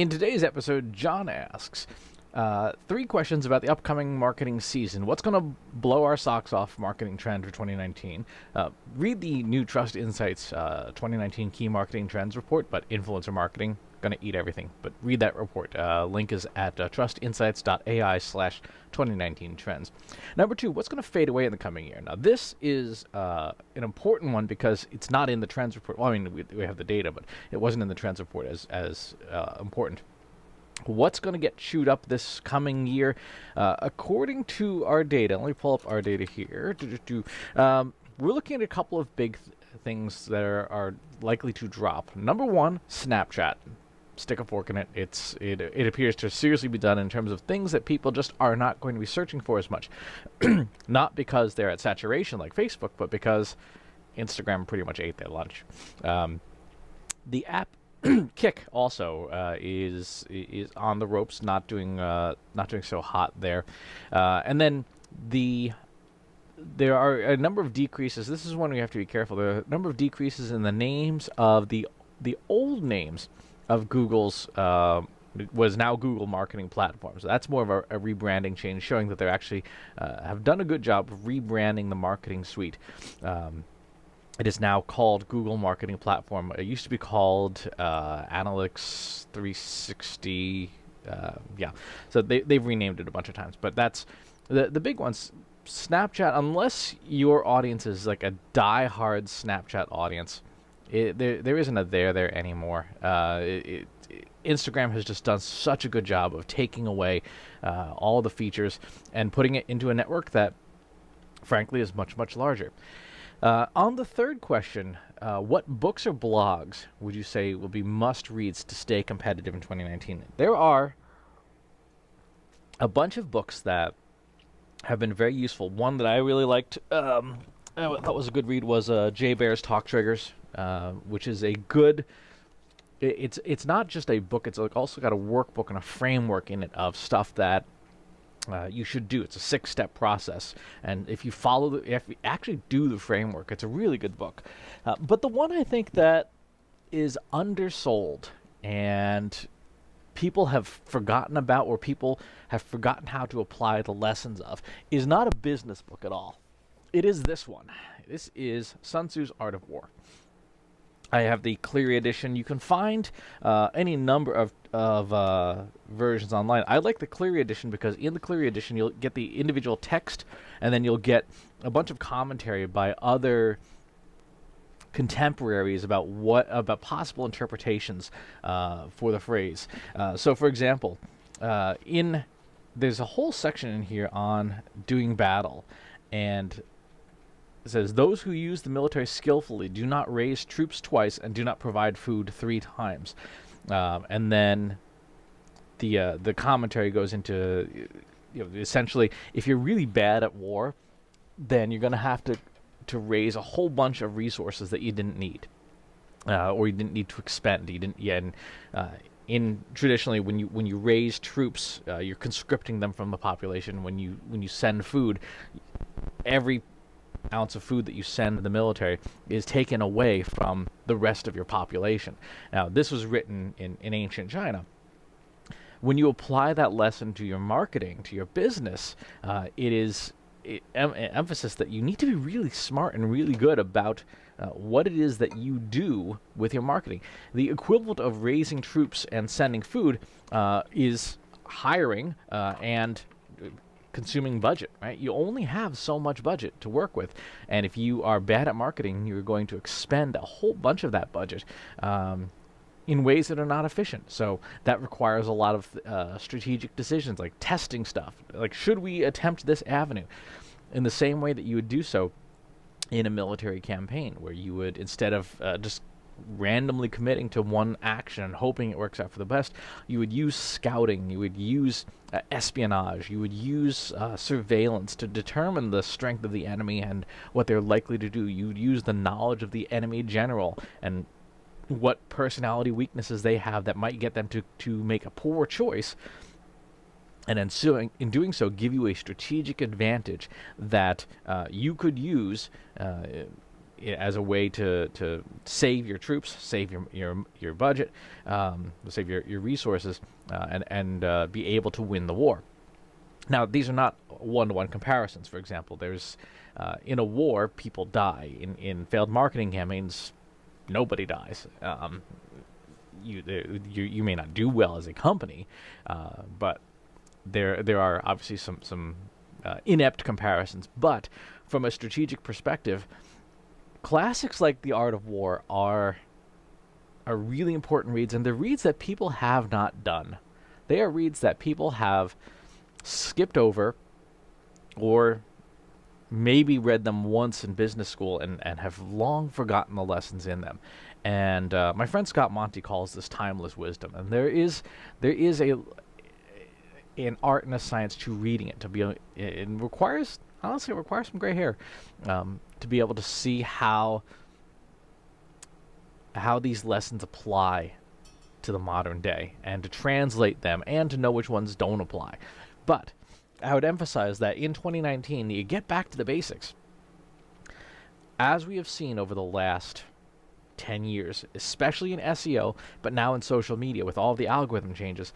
In today's episode, John asks 3 questions about the upcoming marketing season. What's going to blow our socks off marketing trend for 2019? Read the new Trust Insights 2019 Key Marketing Trends report, but influencer marketing, going to eat everything. But read that report. Link is at trustinsights.ai/2019 trends. Number 2, what's going to fade away in the coming year? Now, this is an important one because it's not in the trends report. Well, I mean, we have the data, but it wasn't in the trends report as important. What's going to get chewed up this coming year? According to our data, let me pull up our data here. We're looking at a couple of big things that are likely to drop. Number 1, Snapchat. Stick a fork in it. It appears to seriously be done in terms of things that people just are not going to be searching for as much. Not because they're at saturation like Facebook, but because Instagram pretty much ate their lunch. The app Kick also is on the ropes, not doing so hot there, and then there are a number of decreases. This is one we have to be careful. There are a number of decreases in the names of the old names of Google's was now Google Marketing Platform. So that's more of a rebranding change, showing that they actually have done a good job of rebranding the marketing suite. It is now called Google Marketing Platform. It used to be called Analytics 360. So they've renamed it a bunch of times. But that's the big ones. Snapchat, unless your audience is like a die-hard Snapchat audience, there isn't a there anymore. Instagram has just done such a good job of taking away all the features and putting it into a network that, frankly, is much, much larger. On the third question, what books or blogs would you say will be must-reads to stay competitive in 2019? There are a bunch of books that have been very useful. One that I really liked, I thought was a good read, was Jay Baer's Talk Triggers, which is a good... It's not just a book, it's also got a workbook and a framework in it of stuff that you should do. It's a 6-step process, and if you actually do the framework, it's a really good book. But the one I think that is undersold and people have forgotten about, or people have forgotten how to apply the lessons of, is not a business book at all. It is this one. This is Sun Tzu's Art of War. I have the Cleary edition. You can find any number of versions online. I like the Cleary edition because in the Cleary edition you'll get the individual text, and then you'll get a bunch of commentary by other contemporaries about possible interpretations for the phrase. So, for example, there's a whole section in here on doing battle, and it says, those who use the military skillfully do not raise troops twice and do not provide food 3 times. And then the commentary goes into, essentially, if you're really bad at war, then you're going to have to raise a whole bunch of resources that you didn't need, or you didn't need to expend. You didn't. In traditionally, when you raise troops, you're conscripting them from the population. When you send food, every ounce of food that you send to the military is taken away from the rest of your population. Now, this was written in ancient China. When you apply that lesson to your marketing, to your business, it is emphasis that you need to be really smart and really good about what it is that you do with your marketing. The equivalent of raising troops and sending food is hiring and consuming budget, right? You only have so much budget to work with, and if you are bad at marketing, you're going to expend a whole bunch of that budget in ways that are not efficient. So that requires a lot of strategic decisions, like testing stuff. Like, should we attempt this avenue? In the same way that you would do so in a military campaign, where you would, instead of just randomly committing to one action and hoping it works out for the best, you would use scouting, you would use espionage, you would use surveillance to determine the strength of the enemy and what they're likely to do. You would use the knowledge of the enemy general and what personality weaknesses they have that might get them to make a poor choice, and in doing so give you a strategic advantage that you could use as a way to save your troops, save your budget, save your resources, and be able to win the war. Now, these are not one-to-one comparisons. For example, there's in a war, people die. In failed marketing campaigns, nobody dies. You may not do well as a company, but there are obviously some inept comparisons. But from a strategic perspective, classics like The Art of War are really important reads, and they're reads that people have not done. They are reads that people have skipped over, or maybe read them once in business school and have long forgotten the lessons in them. And my friend Scott Monty calls this timeless wisdom. And there is an art and a science to reading it. It requires, honestly, some gray hair to be able to see how these lessons apply to the modern day, and to translate them, and to know which ones don't apply. But I would emphasize that in 2019, you get back to the basics. As we have seen over the last 10 years, especially in SEO, but now in social media with all the algorithm changes,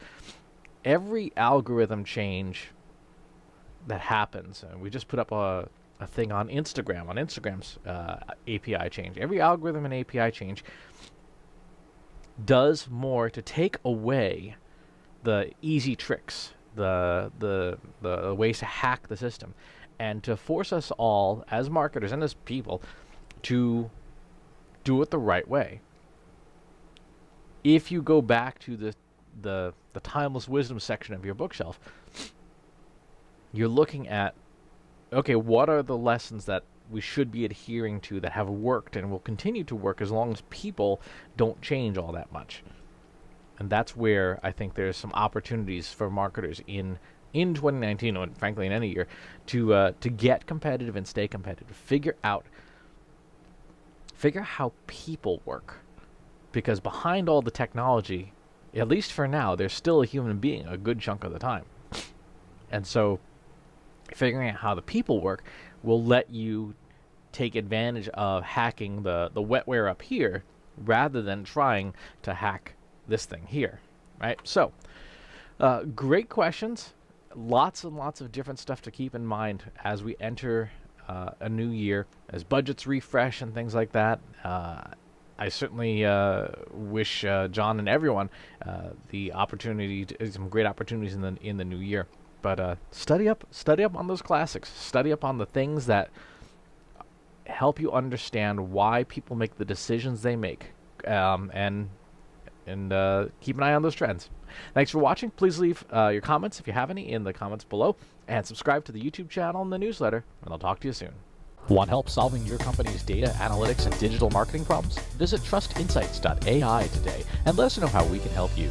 every algorithm change that happens, and we just put up a thing on Instagram's API change. Every algorithm and API change does more to take away the easy tricks, the ways to hack the system, and to force us all as marketers and as people to do it the right way. If you go back to the timeless wisdom section of your bookshelf, you're looking at, okay, what are the lessons that we should be adhering to that have worked and will continue to work as long as people don't change all that much. And that's where I think there's some opportunities for marketers in 2019, and frankly in any year, to get competitive and stay competitive. Figure out how people work, because behind all the technology, at least for now, there's still a human being a good chunk of the time. And so figuring out how the people work will let you take advantage of hacking the wetware up here rather than trying to hack this thing here, right? So, great questions. Lots and lots of different stuff to keep in mind as we enter a new year, as budgets refresh and things like that. I certainly wish John and everyone the opportunity, some great opportunities in the new year. But study up on those classics. Study up on the things that help you understand why people make the decisions they make, and keep an eye on those trends. Thanks for watching. Please leave your comments, if you have any, in the comments below, and subscribe to the YouTube channel and the newsletter, and I'll talk to you soon. Want help solving your company's data, analytics, and digital marketing problems? Visit trustinsights.ai today and let us know how we can help you.